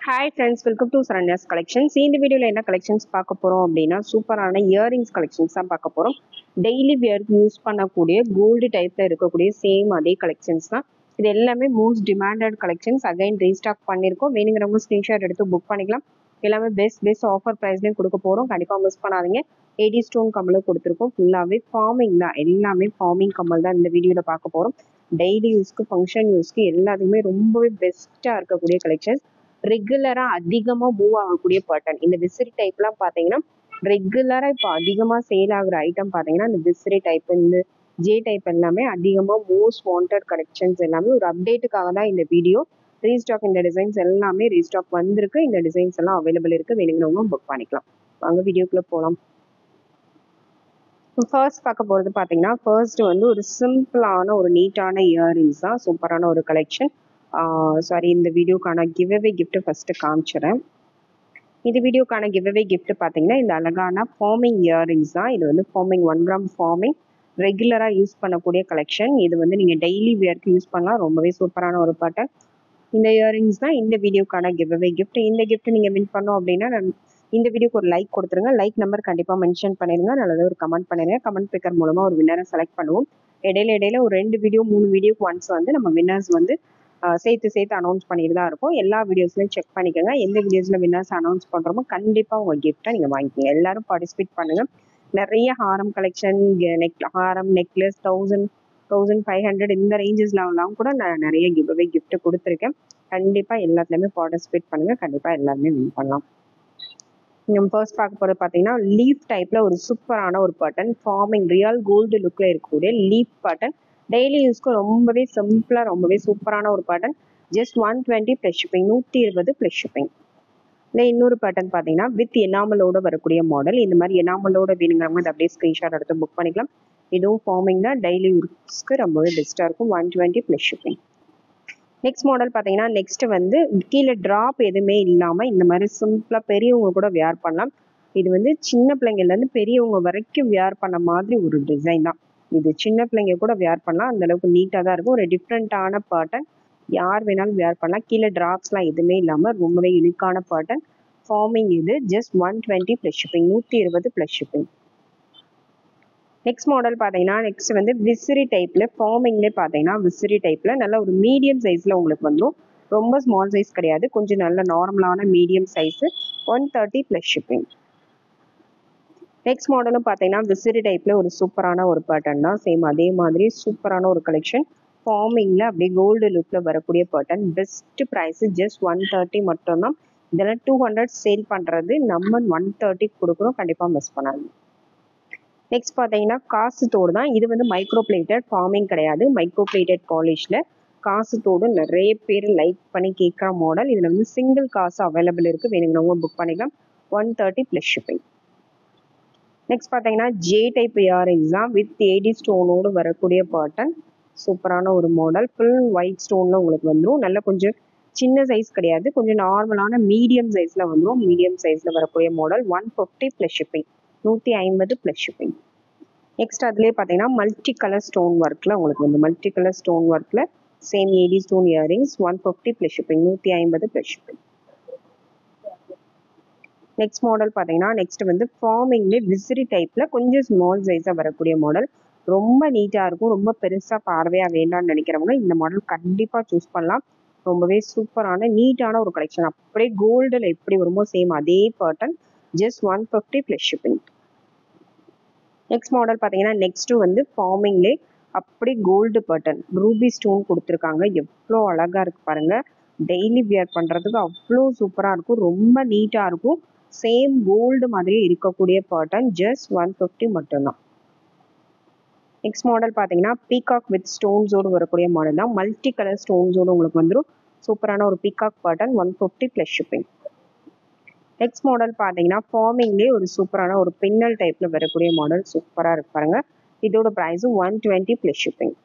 Hi friends, welcome to Saranya's Collections. இந்த வீடியோல என்ன கலெக்ஷன்ஸ் பார்க்க போறோம் அப்படின்னா சூப்பரான இயரிங்ஸ் கலெக்ஷன்ஸ் தான் பார்க்க போறோம். டெய்லி வியர்க்கு யூஸ் பண்ணக்கூடிய கோல்டு டைப்ல இருக்கக்கூடிய சேம் அதே கலெக்ஷன்ஸ் தான். இது எல்லாமே most demanded collections. Again restock பண்ணியிருக்கோம். வேணுங்கிறவங்க ஸ்கிரீன்ஷாட் எடுத்து புக் பண்ணிக்கலாம். எல்லாமே பெஸ்ட் ஆஃபர் ப்ரைஸ்லையும் கொடுக்க போறோம். கண்டிப்பாக மிஸ் பண்ணாதீங்க. 80 ஸ்டோன் கம்மலும் கொடுத்துருக்கோம். ஃபுல்லாகவே ஃபார்மிங் தான், எல்லாமே ஃபார்மிங் கம்மல் தான் இந்த வீடியோவில் பார்க்க போறோம். டெய்லி யூஸ்க்கு, ஃபங்க்ஷன் யூஸ்க்கு எல்லாத்துக்குமே ரொம்பவே பெஸ்ட்டாக இருக்கக்கூடிய கலெக்ஷன்ஸ். ரெகுலரா அதிகமா மூவ் ஆகக்கூடிய பேட்டர்ன். இந்த விசிறி டைப்லாம் பாத்தீங்கன்னா ரெகுலரா இப்போ அதிகமா சேல் ஆகுற ஐட்டம் பாத்தீங்கன்னா இந்த விசிறி டைப், இந்த ஜே டைப் எல்லாமே அதிகமா மோஸ்ட் வாண்டட் கலெக்ஷன்ஸ். எல்லாமே ஒரு அப்டேட்டுக்காக தான் இந்த வீடியோ. ரீஸ்டாக் இந்த டிசைன்ஸ் எல்லாமே ரீஸ்டாக் வந்திருக்கு. இந்த டிசைன்ஸ் எல்லாம் அவைலபிள் இருக்கு. வேணுங்கிறவங்க புக் பண்ணிக்கலாம். வாங்க வீடியோக்குள்ள போகலாம். ஃபர்ஸ்ட் பார்க்க போறது பாத்தீங்கன்னா ஃபர்ஸ்ட் வந்து ஒரு சிம்பிளான ஒரு நீட்டான இயரிங்ஸ் தான். சூப்பரான ஒரு கலெக்ஷன். சாரி, இந்த வீடியோக்கான கிவ்அவே கிஃப்ட் ஃபர்ஸ்ட் காமிச்சிடறேன். இந்த வீடியோக்கான கிவ்அவே கிஃப்ட் பார்த்தீங்கன்னா இந்த அழகான ஃபார்மிங் இயரிங்ஸ் தான். இது வந்து ஃபார்மிங் 1 கிராம் ஃபார்மிங் ரெகுலராக யூஸ் பண்ணக்கூடிய கலெக்ஷன். இது வந்து நீங்கள் டெய்லி வியர்க்கு யூஸ் பண்ணலாம். ரொம்பவே சூப்பரான ஒரு பேட்டர்ன். இந்த இயரிங்ஸ் தான் இந்த வீடியோக்கான கிவ்அவே கிஃப்ட். இந்த கிஃப்ட் நீங்கள் வின் பண்ணோம் அப்படின்னா இந்த வீடியோக்கு ஒரு லைக் கொடுத்துருங்க. லைக் நம்பர் கண்டிப்பாக மென்ஷன் பண்ணிடுங்க. நல்லது ஒரு கமெண்ட் பண்ணிடுங்க. கமெண்ட் பிக்கர் மூலமாக ஒரு வின்னரை செலக்ட் பண்ணுவோம். இடையில ஒரு 2 வீடியோ 3 வீடியோக்கு ஒன்ஸ் வந்து நம்ம வின்னர்ஸ் வந்து சேர்த்து அனௌன்ஸ் பண்ணிட்டு தான் இருக்கும். எல்லா வீடியோஸ்லையும் செக் பண்ணிக்கோங்க. எந்த வீடியோஸில் வின்னர்ஸ் அனௌன்ஸ் பண்ணுறோமோ கண்டிப்பாக உங்கள் கிஃப்ட்டை நீங்கள் வாங்கிக்கோங்க. எல்லாரும் பார்ட்டிசிபேட் பண்ணுங்கள். நிறைய ஹாரம் கலெக்ஷன், ஹாரம், நெக்லஸ் 1000, 1500 இந்த ரேஞ்சஸ்லாம் கூட நான் நிறைய கிவ்அவே கிஃப்ட் கொடுத்துருக்கேன். கண்டிப்பாக எல்லாத்துலேயுமே பார்ட்டிசிபேட் பண்ணுங்கள். கண்டிப்பாக எல்லாருமே வின் பண்ணலாம். நம்ம ஃபர்ஸ்ட் பார்க்க போகிறது பார்த்தீங்கன்னா லீஃப் டைப்பில் ஒரு சூப்பரான ஒரு பேட்டர்ன். ஃபார்மிங் ரியல் கோல்டு லுக்கில் இருக்கக்கூடிய லீஃப் பேட்டர்ன். டெய்லி யூஸ்க்கு ரொம்பவே சிம்பிளாக ரொம்பவே சூப்பரான ஒரு pattern. Just 120 plus shipping, 120 plus shipping. இல்லை இன்னொரு பேட்டர்ன் பார்த்தீங்கன்னா வித் எனாமலோட வரக்கூடிய மாடல். இந்த மாதிரி எனாமலோட வேணுங்கிறவங்க அதை அப்படியே ஸ்க்ரீன்ஷாட் எடுத்து புக் பண்ணிக்கலாம். இதுவும் ஃபார்மிங் தான். டெய்லி யூஸ்க்கு ரொம்பவே பெஸ்ட்டாக இருக்கும். 120 ப்ளஸ் ஷிப்பிங். நெக்ஸ்ட் மாடல் பார்த்தீங்கன்னா நெக்ஸ்ட் வந்து கீழே ட்ராப் எதுவுமே இல்லாமல் இந்த மாதிரி சிம்பிளாக பெரியவங்க கூட வியர் பண்ணலாம். இது வந்து சின்ன பிள்ளைங்கள்லேருந்து பெரியவங்க வரைக்கும் வியர் பண்ண மாதிரி ஒரு டிசைன் தான். இது சின்ன பிள்ளைங்க கூட வியர் பண்ணலாம். அந்த அளவுக்கு நீட்டாக தான் இருக்கும். ஒரு டிஃப்ரெண்ட்டான பேட்டர்ன். யார் வேணாலும் வியர் பண்ணலாம். கீழே ட்ராப்ஸ்லாம் எதுவுமே இல்லாமல் ரொம்பவே யூனிக்கான பேட்டர்ன். ஃபார்மிங் இது just 120 plus shipping, 120 plus shipping. Next model பார்த்தீங்கன்னா நெக்ஸ்ட் வந்து விசிறி டைப்பில் ஃபார்மிங்லேயே பார்த்தீங்கன்னா விசிறி டைப்பில் நல்ல ஒரு மீடியம் சைஸில் உங்களுக்கு வந்துடும். ரொம்ப ஸ்மால் சைஸ் கிடையாது, கொஞ்சம் நல்ல நார்மலான medium size. 130 plus shipping. Next மாடலும் பார்த்தீங்கன்னா விசிறி டைப்பில் ஒரு சூப்பரான ஒரு பேட்டர்ன் தான். சேம் அதே மாதிரி சூப்பரான ஒரு கலெக்ஷன். ஃபார்மிங்கில் அப்படியே கோல்டு லுக்கில் வரக்கூடிய பேட்டர்ன். பெஸ்ட் ப்ரைஸு ஜஸ்ட் 130 மட்டும்தான். இதெல்லாம் 200 சேல் பண்ணுறது, நம்ம 130 கொடுக்குறோம். கண்டிப்பாக மிஸ் பண்ணாது. நெக்ஸ்ட் பார்த்தீங்கன்னா காசு தோடு தான். இது வந்து மைக்ரோ பிளேட்டட் ஃபார்மிங் கிடையாது, மைக்ரோ பிளேட்டட் பாலிஷில் காசு தோடு நிறைய பேர் லைக் பண்ணி கேட்குற மாடல். இதில் வந்து சிங்கிள் காசு அவைலபிள் இருக்குது. வேணுங்கிறவங்க புக் பண்ணிக்கலாம். 130 ப்ளஸ் ஷிப்பிங். நெக்ஸ்ட் பார்த்தீங்கன்னா ஜே டைப் இயரிங்ஸ் தான். வித் 80 ஸ்டோனோடு வரக்கூடிய பேட்டர்ன். சூப்பரான ஒரு மாடல். ஃபுல் ஒயிட் ஸ்டோனில் உங்களுக்கு வந்துடும். நல்ல கொஞ்சம் சின்ன சைஸ் கிடையாது, கொஞ்சம் நார்மலான மீடியம் சைஸில் வந்துடும். மீடியம் சைஸில் வரக்கூடிய model. 150 plus shipping, 150 plus shipping. Next அதுலேயே பார்த்தீங்கன்னா மல்டி கலர் ஸ்டோன் ஒர்க்கில் உங்களுக்கு வந்து மல்டி கலர் ஸ்டோன் ஒர்க்கில் same 80 stone earrings. 150 plus shipping, 150 plus shipping. Next model பார்த்தீங்கன்னா நெக்ஸ்ட் வந்து ஃபார்மிங்லேயே விசிறி டைப்பில் கொஞ்சம் ஸ்மால் சைஸாக வரக்கூடிய மாடல். ரொம்ப நீட்டாக இருக்கும். ரொம்ப பெருசாக பார்வையாக வேண்டாம்னு நினைக்கிறவங்க இந்த மாடல் கண்டிப்பாக சூஸ் பண்ணலாம். ரொம்பவே சூப்பரான நீட்டான ஒரு கலெக்ஷன். அப்படியே கோல்டில் எப்படி வருமோ சேம் அதே pattern. Just 150 plus shipping. Next model பார்த்தீங்கன்னா நெக்ஸ்ட் வந்து ஃபார்மிங்லே அப்படி கோல்டு பேட்டர்ன். ரூபி ஸ்டோன் கொடுத்துருக்காங்க. எவ்வளோ அழகாக இருக்கு பாருங்க. டெய்லி வியர் பண்ணுறதுக்கு அவ்வளோ சூப்பராக இருக்கும். ரொம்ப நீட்டாக இருக்கும். சேம் கோல்டு மாதிரியே இருக்கக்கூடிய பேட்டர்ன். ஜஸ்ட் 150 மட்டும்தான். நெக்ஸ்ட் மாடல் பார்த்தீங்கன்னா பீகாக் வித் ஸ்டோன்ஸோடு வரக்கூடிய மாடல் தான். மல்டி கலர் ஸ்டோன்ஸோடு உங்களுக்கு வந்துடும். சூப்பரான ஒரு peacock pattern. 150 plus shipping. Next model பார்த்தீங்கன்னா ஃபார்மிங்லேயே ஒரு சூப்பரான ஒரு பின்னல் டைப்பில் வரக்கூடிய மாடல். சூப்பராக இருக்கு பாருங்க. இதோட ப்ரைஸும் 120 ப்ளஸ் ஷிப்பிங்.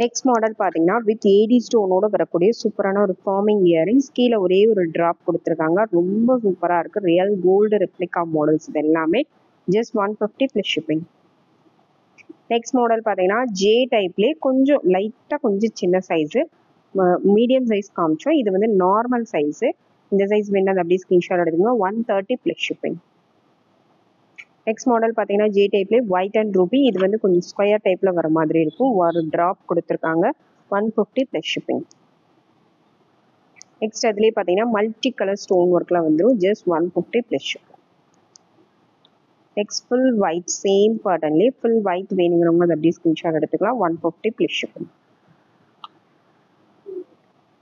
நெக்ஸ்ட் மாடல் பார்த்தீங்கன்னா வித் 80 ஸ்டோனோட வரக்கூடிய சூப்பரான ஒரு ஃபார்மிங் இயரிங்ஸ். கீழே ஒரே ஒரு ட்ராப் கொடுத்துருக்காங்க. ரொம்ப சூப்பராக இருக்குது. ரியல் கோல்டு ரெப்ளிகா மாடல்ஸ் இது எல்லாமே. Just 150 plus shipping. Next model பார்த்தீங்கன்னா ஜே டைப்லேயே கொஞ்சம் லைட்டாக கொஞ்சம் சின்ன சைஸு. மீடியம் சைஸ் காமிச்சோம். இது வந்து நார்மல் சைஸு. இந்த சைஸ் வேணால் அப்படியே ஸ்க்ரீன்ஷாட் எடுத்துங்க. 130 ப்ளஸ் ஷிப்பிங். நெக்ஸ்ட் மாடல் பார்த்தீங்கன்னா ஜே டைப்லேயே ஒயிட் அண்ட் ரூபி. இது வந்து கொஞ்சம் ஸ்கொயர் டைப்பில் வர மாதிரி இருக்கும். ஒரு ட்ராப் கொடுத்துருக்காங்க. 150 ப்ளஸ் ஷிப்பிங். நெக்ஸ்ட் அதுலேயே பார்த்தீங்கன்னா மல்டி கலர் ஸ்டோன் ஒர்க்லாம் வந்துடும். Just 150 plus shipping. Next full white same பேட்டர்ன்லேயே ஃபுல் ஒயிட் வேணுங்கிறவங்க அதை அப்படியே ஸ்க்ரீன்ஷாட் எடுத்துக்கலாம். 150 ப்ளஸ் ஷிப்பிங்.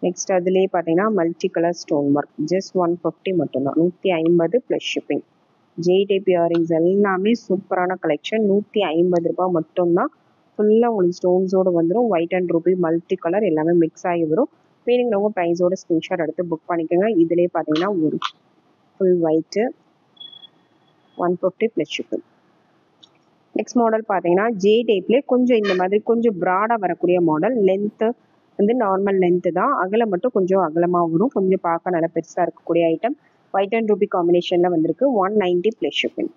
நெக்ஸ்ட் அதுலேயே பார்த்தீங்கன்னா multi colour stone work just 150 மட்டும்தான். 150 plus shipping. J type earrings எல்லாமே சூப்பரான கலெக்ஷன். 150 ரூபாய் மட்டும்தான். ஃபுல்லாக உங்களுக்கு ஸ்டோன்ஸோடு வந்துடும். White and Ruby multi colour எல்லாமே மிக்ஸ் ஆகி வரும். வேணுங்கிறவங்க ப்ரைஸோட ஸ்க்ரீன்ஷாட் எடுத்து புக் பண்ணிக்கோங்க. இதுலேயே பார்த்தீங்கன்னா ஒரு full white 150 plus shipping. Next model பார்த்தீங்கன்னா ஜே டைப்லேயே கொஞ்சம் இந்த மாதிரி கொஞ்சம் ப்ராடாக வரக்கூடிய மாடல். லென்த்து வந்து நார்மல் லென்த்து தான். அகலம் மட்டும் கொஞ்சம் அகலமாக வரும். கொஞ்சம் பார்க்க நல்லா பெருசாக இருக்கக்கூடிய ஐட்டம். ஒயிட் அண்ட் ரூபி காம்பினேஷனில் வந்திருக்கு. 190 ப்ளஸ் ஷிப்பிங்.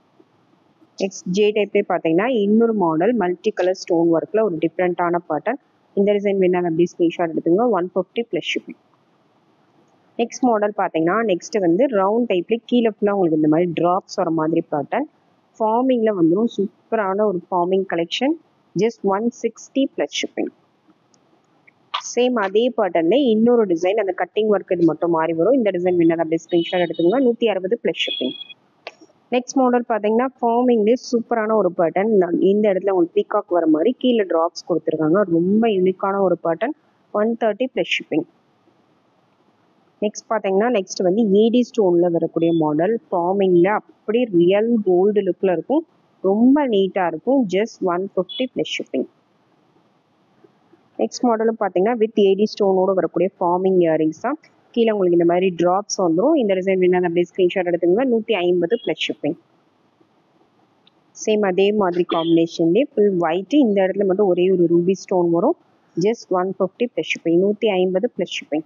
நெக்ஸ்ட் ஜே டைப்லேயே பார்த்தீங்கன்னா இன்னொரு மாடல் மல்டி கலர் ஸ்டோன் ஒர்க்கில் ஒரு டிஃப்ரெண்ட்டான பேட்டர்ன். இந்த டிசைன் வேணாலும் அப்படி ஸ்க்ரீன்ஷாட் எடுத்துங்க. 150 ப்ளஸ் ஷிப்பிங். நெக்ஸ்ட் மாடல் பார்த்தீங்கன்னா நெக்ஸ்ட் வந்து ரவுண்ட் டைப்லேயே கீழே ஃபுல்லாக உங்களுக்கு இந்த மாதிரி ட்ராப்ஸ் வர மாதிரி பேட்டர்ன். ஃபார்மிங்கில் வந்துடும். சூப்பரான ஒரு farming collection. Just 160 plus shipping. Same அதே பேட்டர்ன்ல இன்னொரு டிசைன் அந்த கட்டிங் ஒர்க் இது மட்டும் மாறி வரும். இந்த டிசைன் வேணாலும் அப்படியே ஸ்க்ரீன்ஷாட் எடுத்துங்க. 160 ப்ளஸ் ஷிப்பிங். நெக்ஸ்ட் மாடல் பார்த்தீங்கன்னா ஃபார்மிங்லேயே சூப்பரான ஒரு பேட்டர்ன். இந்த இடத்துல உங்களுக்கு பீகாக் வர மாதிரி கீழே ட்ராப்ஸ் கொடுத்துருக்காங்க. ரொம்ப யூனிக்கான ஒரு பேட்டர்ன். 130 plus shipping. நெக்ஸ்ட் பார்த்தீங்கன்னா நெக்ஸ்ட் வந்து ஏடி ஸ்டோனில் வரக்கூடிய மாடல். ஃபார்மிங்கில் அப்படி ரியல் கோல்டு லுக்கில் இருக்கும். ரொம்ப நீட்டாக இருக்கும். Just 150 plus shipping. நெக்ஸ்ட் மாடலும் பார்த்தீங்கன்னா வித் ஏடி ஸ்டோனோடு வரக்கூடிய ஃபார்மிங் இயரிங்ஸ் தான். கீழே உங்களுக்கு இந்த மாதிரி ட்ராப்ஸ் வந்துடும். இந்த டிசைன் வேணாலும் அப்படியே ஸ்க்ரீன்ஷாட் எடுத்துங்க. 150 ப்ளஸ் ஷிப்பிங். சேம் அதே மாதிரி காம்பினேஷன்லேயே ஃபுல் ஒயிட்டு. இந்த இடத்துல மட்டும் ஒரே ஒரு ரூபி ஸ்டோன் வரும். Just 150 plus shipping. 150 plus shipping.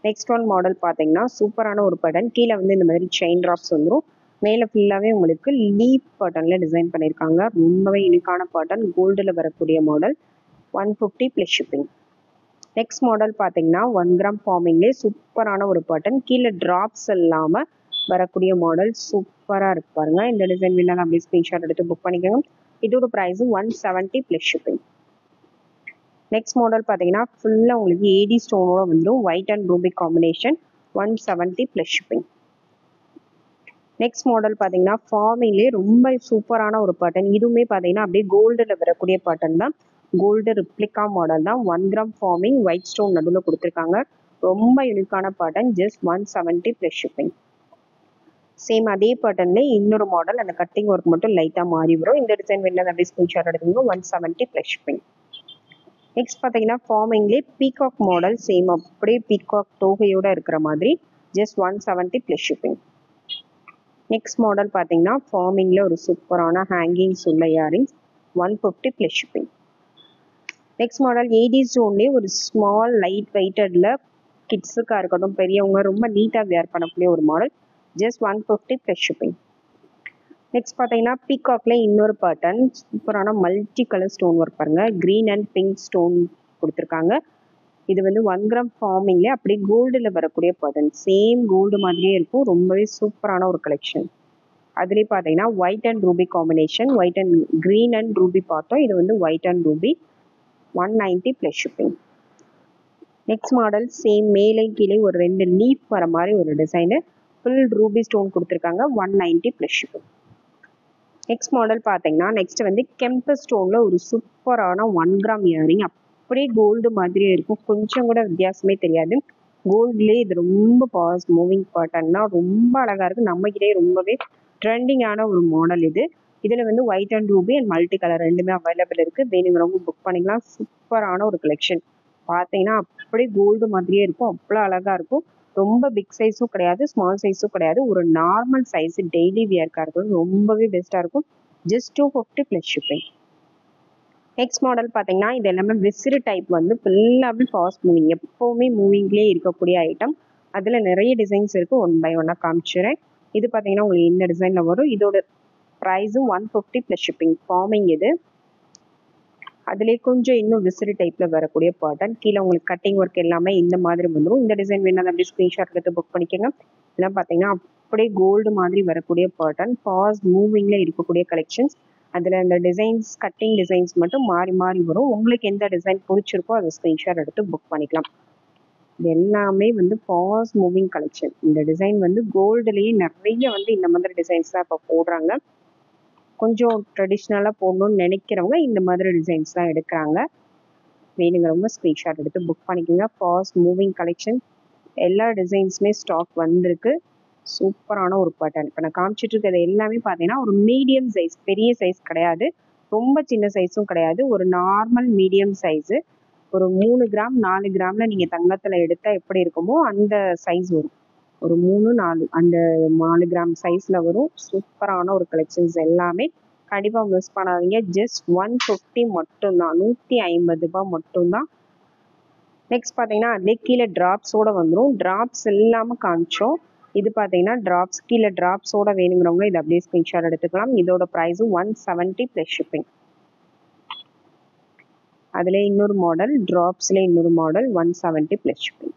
Next one model பார்த்தீங்கன்னா சூப்பரான ஒரு பேட்டர்ன். கீழே வந்து இந்த மாதிரி செயின் ட்ராப்ஸ் வந்துடும். மேலே ஃபுல்லாகவே உங்களுக்கு லீப் பேட்டர்னில் டிசைன் பண்ணியிருக்காங்க. ரொம்பவே யூனிக்கான பேட்டர்ன். கோல்டில் வரக்கூடிய model. 150 plus shipping. Next model பார்த்தீங்கன்னா 1 கிராம் ஃபார்மிங்லேயே சூப்பரான ஒரு பேட்டர்ன். கீழே ட்ராப்ஸ் இல்லாமல் வரக்கூடிய மாடல். சூப்பராக இருக்கு பாருங்க. இந்த டிசைன் வேணாலும் அப்படியே ஸ்க்ரீன்ஷாட் எடுத்து புக் பண்ணிக்கோங்க. இதோட ப்ரைஸும் 170 ப்ளஸ் ஷிப்பிங். நெக்ஸ்ட் மாடல் பார்த்தீங்கன்னா ஃபுல்லாக உங்களுக்கு ஏடி ஸ்டோனோட வந்துடும். White and Ruby combination. 170 plus shipping. Next model பார்த்தீங்கன்னா ஃபார்மிங்லேயே ரொம்ப சூப்பரான ஒரு பேட்டர்ன். இதுவுமே பார்த்தீங்கன்னா அப்படியே கோல்டில் வரக்கூடிய பேட்டர்ன் தான். கோல்டு ரிப்ளிகா மாடல் தான். 1 கிராம் ஃபார்மிங் ஒயிட் ஸ்டோன் நடுவில் கொடுத்துருக்காங்க. ரொம்ப யூனிக்கான pattern. Just 170 plus shipping. Same அதே பேட்டர்ன்ல இன்னொரு மாடல் அந்த கட்டிங் ஒர்க் மட்டும் லைட்டாக மாறி வரும். இந்த டிசைன் வேணாலும் அப்படியே ஸ்க்ரீன்ஷாட் எடுத்துங்க. 170 ப்ளஸ் ஷிப்பிங். நெக்ஸ்ட் பார்த்தீங்கன்னா ஃபார்மிங்லேயே பீகாக் மாடல். சேம் அப்படியே பீகாக் தோகையோட இருக்கிற மாதிரி. Just 170 plus shipping. Next model பார்த்தீங்கன்னா ஃபார்மிங்கில் ஒரு சூப்பரான ஹேங்கிங்ஸ் உள்ள earrings. 150 plus shipping. Next model AD ஸ்டோன்லேயே ஒரு ஸ்மால் லைட் வெயிட்டடில் கிட்ஸுக்காக இருக்கட்டும் பெரியவங்க ரொம்ப நீட்டாக வேர் பண்ணக்கூடிய ஒரு model. Just 150 plus shipping. Next பார்த்தீங்கன்னா பீகாக்ல இன்னொரு பேட்டர்ன். சூப்பரான மல்டி கலர் ஸ்டோன் ஒர்க் பாருங்க. க்ரீன் அண்ட் பிங்க் ஸ்டோன் கொடுத்துருக்காங்க. இது வந்து 1 கிராம் ஃபார்மிங்ல அப்படியே கோல்டில் வரக்கூடிய பேட்டர்ன். சேம் கோல்டு மாதிரியே இருக்கும். ரொம்பவே சூப்பரான ஒரு கலெக்ஷன். அதுலேயே பார்த்தீங்கன்னா white and Ruby combination. White and green and Ruby பார்த்தோம். இது வந்து white and Ruby. 190 plus shipping. Next model same மேலே கீழே ஒரு 2 லீஃப் வர மாதிரி ஒரு டிசைனு. ஃபுல் ரூபி ஸ்டோன் கொடுத்துருக்காங்க. 190 ப்ளஸ் ஷிப்பிங். நெக்ஸ்ட் மாடல் பார்த்தீங்கன்னா நெக்ஸ்ட் வந்து கெம்பு ஸ்டோனில் ஒரு சூப்பரான 1 கிராம் இயரிங். அப்படியே கோல்டு மாதிரியே இருக்கும். கொஞ்சம் கூட வித்தியாசமே தெரியாது. கோல்ட்லேயே இது ரொம்ப ஃபாஸ்ட் மூவிங் பேட்டர்ன்னா ரொம்ப அழகாக இருக்குது. நம்மகிட்டே ரொம்பவே ட்ரெண்டிங்கான ஒரு மாடல் இது. இதில் வந்து white and Ruby and multi colour ரெண்டுமே அவைலபிள் இருக்குது. வேணுங்கிறவங்க புக் பண்ணிக்கலாம். சூப்பரான ஒரு கலெக்ஷன். பார்த்தீங்கன்னா அப்படியே கோல்டு மாதிரியே இருக்கும். அவ்வளோ அழகாக இருக்கும். ரொம்ப பிக் சைஸும் கிடையாது, ஸ்மால் சைஸும் கிடையாது. ஒரு நார்மல் சைஸ் டெய்லி வியர்க்காக இருக்கும். ரொம்பவே பெஸ்ட்டாக இருக்கும். Just 250 plus shipping. Next model பார்த்தீங்கன்னா இது எல்லாமே விசிறு டைப் வந்து ஃபுல்லாகவே ஃபாஸ்ட் மூவிங். எப்போவுமே மூவிங்லேயே இருக்கக்கூடிய ஐட்டம். அதில் நிறைய டிசைன்ஸ் இருக்குது. 1 பை 1 காமிச்சிடுறேன். இது பார்த்தீங்கன்னா உங்களுக்கு இந்த டிசைனில் வரும். இதோட ப்ரைஸும் 150 ப்ளஸ் ஷிப்பிங். ஃபார்மிங் இது. அதிலே கொஞ்சம் இன்னும் விசிறி டைப்ல வரக்கூடிய பேட்டர்ன். கீழே உங்களுக்கு கட்டிங் ஒர்க் எல்லாமே இந்த மாதிரி வந்துடும். இந்த டிசைன் வேணா அப்படியே ஸ்கிரீன்ஷாட் எடுத்து புக் பண்ணிக்கோங்க. இதெல்லாம் பார்த்தீங்கன்னா அப்படியே கோல்டு மாதிரி வரக்கூடிய பேட்டர்ன், ஃபாஸ்ட் மூவிங்ல இருக்கக்கூடிய கலெக்ஷன்ஸ். அதில் இந்த டிசைன்ஸ் கட்டிங் டிசைன்ஸ் மட்டும் மாறி மாறி வரும். உங்களுக்கு எந்த டிசைன் பிடிச்சிருக்கோ அதை ஸ்கிரீன்ஷாட் எடுத்து புக் பண்ணிக்கலாம். இது எல்லாமே வந்து ஃபாஸ்ட் மூவிங் கலெக்ஷன். இந்த டிசைன் வந்து கோல்டுலேயே நிறைய வந்து இந்த மாதிரி டிசைன்ஸ் தான் இப்போ போடுறாங்க. கொஞ்சம் ட்ரெடிஷ்னலாக போடணும்னு நினைக்கிறவங்க இந்த மாதிரி டிசைன்ஸ் தான் எடுக்கிறாங்க. வேணுங்கிறவங்க ஸ்க்ரீன்ஷாட் எடுத்து புக் பண்ணிக்கோங்க. ஃபாஸ்ட் மூவிங் கலெக்ஷன், எல்லா டிசைன்ஸுமே ஸ்டாக் வந்திருக்கு. சூப்பரான ஒரு பேட்டர்ன். இப்போ நான் காமிச்சிட்டு இருக்கிறது எல்லாமே பார்த்தீங்கன்னா ஒரு மீடியம் சைஸ், பெரிய சைஸ் கிடையாது, ரொம்ப சின்ன சைஸும் கிடையாது, ஒரு நார்மல் மீடியம் சைஸு. ஒரு 3 கிராம் 4 கிராமில் நீங்கள் தங்கத்தில் எடுத்தால் எப்படி இருக்குமோ அந்த சைஸ் வரும். ஒரு 3 4 அந்த 4 கிராம் சைஸில் வரும். சூப்பரான ஒரு கலெக்ஷன்ஸ் எல்லாமே கண்டிப்பாக மிஸ் பண்ணாதீங்க. ஜஸ்ட் 150 மட்டும்தான், 150 ரூபாய் மட்டும்தான். நெக்ஸ்ட் பார்த்தீங்கன்னா அதுலேயே கீழே ட்ராப்ஸோட வந்துடும். ட்ராப்ஸ் இல்லாமல் காமிச்சோம். இது பார்த்தீங்கன்னா ட்ராப்ஸ், கீழே ட்ராப்ஸோட வேணுங்கிறவங்க இதை அப்படியே ஸ்க்ரீன்ஷாட் எடுத்துக்கலாம். இதோட ப்ரைஸும் 170 ப்ளஸ் ஷிப்பிங். அதில் இன்னொரு மாடல், ட்ராப்ஸில் இன்னொரு model, 170 plus shipping.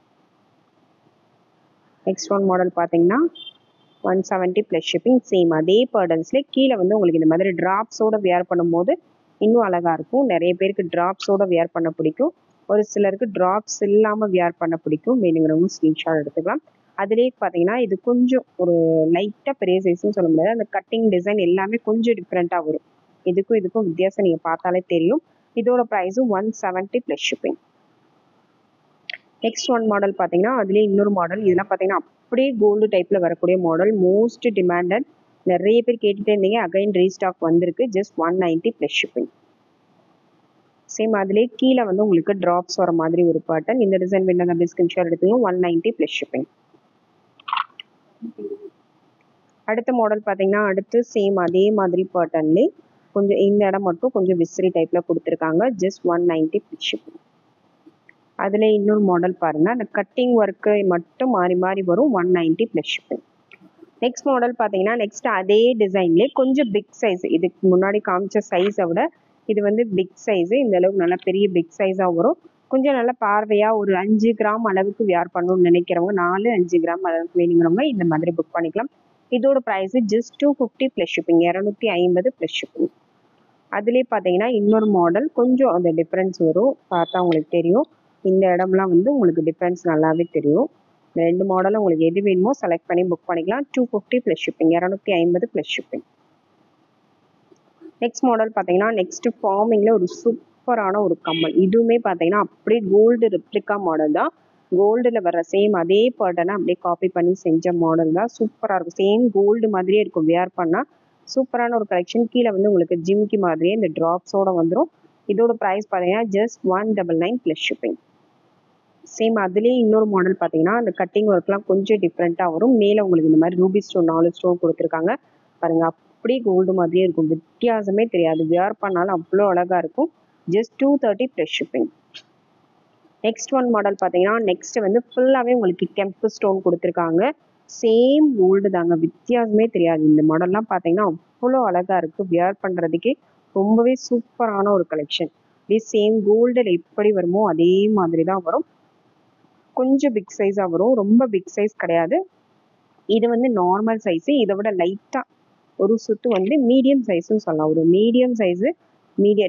Next one model பார்த்தீங்கன்னா 170 ப்ளஸ் ஷிப்பிங். சேம் அதே பேட்டர்ன்ஸ்லேயே கீழே வந்து உங்களுக்கு இந்த மாதிரி ட்ராப்ஸோட வியர் பண்ணும்போது இன்னும் அழகாக இருக்கும். நிறைய பேருக்கு ட்ராப்ஸோட வியர் பண்ண பிடிக்கும், ஒரு சிலருக்கு ட்ராப்ஸ் இல்லாமல் வியர் பண்ண பிடிக்கும். வேணுங்கிறவங்க ஸ்க்ரீன்ஷாட் எடுத்துக்கலாம். அதுலேயே பார்த்தீங்கன்னா இது கொஞ்சம் ஒரு லைட்டாக பெரிய சைஸ்ன்னு சொல்ல முடியாது. அந்த கட்டிங் டிசைன் எல்லாமே கொஞ்சம் டிஃப்ரெண்ட்டாக வரும். இதுக்கும் வித்தியாசம் நீங்கள் பார்த்தாலே தெரியும். இதோட ப்ரைஸும் 170 plus shipping. Next one model பார்த்தீங்கன்னா அதுலேயே இன்னொரு மாடல். இதெல்லாம் பார்த்தீங்கன்னா அப்படியே கோல்டு டைப்பில் வரக்கூடிய மாடல், மோஸ்ட் டிமாண்டட். நிறைய பேர் கேட்டுகிட்டே இருந்தீங்க, அகைன் ரீஸ்டாக் வந்திருக்கு. Just 190 plus shipping. சேம் அதுலேயே கீழே வந்து உங்களுக்கு ட்ராப்ஸ் வர மாதிரி ஒரு பேட்டர்ன். இந்த டிசைன் வேணும் அப்படி ஸ்கிரீன்ஷாட் எடுத்துங்க. 190 ப்ளஸ் ஷிப்பிங். அடுத்த மாடல் பார்த்தீங்கன்னா அடுத்து சேம் அதே மாதிரி பேட்டர்ன்லேயே கொஞ்சம் இந்த இடம் மட்டும் கொஞ்சம் விசிறி டைப்பில் கொடுத்துருக்காங்க. Just 190 plus shipping. அதில் இன்னொரு மாடல் பாருங்கள், அந்த கட்டிங் ஒர்க்கு மட்டும் மாறி மாறி வரும். 190 ப்ளஸ் ஷிப்பிங். நெக்ஸ்ட் மாடல் பார்த்தீங்கன்னா நெக்ஸ்ட் அதே டிசைன்லேயே கொஞ்சம் பிக் சைஸ். இதுக்கு முன்னாடி காமிச்ச சைஸை விட இது வந்து பிக் சைஸு. இந்த அளவுக்கு நல்லா பெரிய பிக் சைஸாக வரும். கொஞ்சம் நல்லா பார்வையாக ஒரு 5 கிராம் அளவுக்கு வியர் பண்ணணும்னு நினைக்கிறவங்க, 4-5 கிராம் அளவுக்கு வேணுங்கிறவங்க இந்த மாதிரி புக் பண்ணிக்கலாம். இதோட price just 250 plus shipping, 250 plus shipping. அதுலேயே பார்த்தீங்கன்னா இன்னொரு மாடல் கொஞ்சம் அந்த டிஃப்ரென்ஸ் வரும், பார்த்தா உங்களுக்கு தெரியும். இந்த இடம்லாம் வந்து உங்களுக்கு டிஃப்ரென்ஸ் நல்லாவே தெரியும். இந்த 2 மாடலும் உங்களுக்கு எது வேணுமோ செலக்ட் பண்ணி புக் பண்ணிக்கலாம். 250 plus shipping, 250 plus shipping. Next model பார்த்தீங்கன்னா நெக்ஸ்ட் ஃபார்மிங்கில் ஒரு சூப்பரான ஒரு கம்மல். இதுவுமே பார்த்தீங்கன்னா அப்படியே கோல்டு ரெப்ளிகா மாடல் தான். கோல்டில் வர சேம் அதே பேட்டர்னை அப்படியே காப்பி பண்ணி செஞ்ச மாடல் தான். சூப்பராக இருக்கும். சேம் கோல்டு மாதிரியே இருக்கும் வியர் பண்ணால். சூப்பரான ஒரு கலெக்ஷன். கீழே வந்து உங்களுக்கு ஜிம்கி மாதிரியே இந்த ட்ராப்ஸோட வந்துடும். இதோட ப்ரைஸ் பார்த்தீங்கன்னா ஜஸ்ட் 199 ப்ளஸ் ஷிப்பிங். சேம் அதுலேயே இன்னொரு மாடல் பார்த்தீங்கன்னா அந்த கட்டிங் ஒர்க்லாம் கொஞ்சம் டிஃப்ரெண்ட்டாக வரும். மேலே உங்களுக்கு இந்த மாதிரி ரூபி ஸ்டோன் 4 ஸ்டோன் கொடுத்துருக்காங்க பாருங்கள். அப்படியே கோல்டு மாதிரியே இருக்கும், வித்தியாசமே தெரியாது. வியர் பண்ணாலும் அவ்வளோ அழகாக இருக்கும். Just 230 plus shipping. Next one model பார்த்தீங்கன்னா நெக்ஸ்ட் வந்து ஃபுல்லாகவே உங்களுக்கு கெம்பு ஸ்டோன் கொடுத்துருக்காங்க. சேம் கோல்டு தாங்க, வித்தியாசமே தெரியாது. இந்த மாடல்லாம் பார்த்தீங்கன்னா அவ்வளோ அழகாக இருக்குது. வியர் பண்ணுறதுக்கே ரொம்பவே சூப்பரான ஒரு கலெக்ஷன். அப்படியே சேம் கோல்டில் எப்படி வருமோ அதே மாதிரி தான் வரும். கொஞ்சம் பிக் சைஸாக வரும், ரொம்ப பிக் சைஸ் கிடையாது. இது வந்து நார்மல் சைஸு. இதை விட லைட்டாக ஒரு சுத்து வந்து மீடியம் சைஸுன்னு சொல்லலாம். ஒரு மீடியம் சைஸு,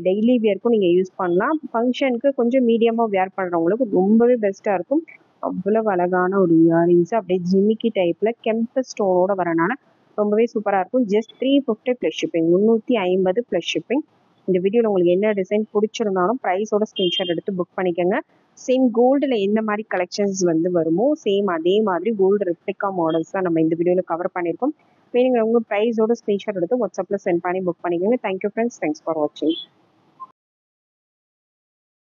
டெய்லி வியர்க்கும் நீங்கள் யூஸ் பண்ணலாம். ஃபங்க்ஷனுக்கு கொஞ்சம் மீடியமாக வியர் பண்ணுறவங்களுக்கு ரொம்பவே பெஸ்ட்டாக இருக்கும். அவ்வளவு அழகான ஒரு இயரிங்ஸ், அப்படியே ஜிமிக்கி டைப்பில் கெம்பு ஸ்டோனோட வரனால ரொம்பவே சூப்பராக இருக்கும். Just 350 plus shipping, 350 plus shipping. இந்த வீடியோவில் உங்களுக்கு என்ன டிசைன் பிடிச்சிருந்தாலும் ப்ரைஸோட ஸ்க்ரீன்ஷாட் எடுத்து புக் பண்ணிக்கோங்க. சேம் கோல்டில் எந்த மாதிரி கலெக்ஷன்ஸ் வந்து வருமோ சேம் அதே மாதிரி கோல்டு ரெப்ளிகா மாடல்ஸ் தான் நம்ம இந்த வீடியோவில் கவர் பண்ணியிருக்கோம். வேணுங்கிறவங்க ப்ரைஸோட ஸ்க்ரீன்ஷாட் எடுத்து வாட்ஸ்அப்பில் சென்ட் பண்ணி புக் பண்ணிக்கோங்க. தேங்க்யூ ஃப்ரெண்ட்ஸ், தேங்க்ஸ் ஃபார் வாட்சிங்.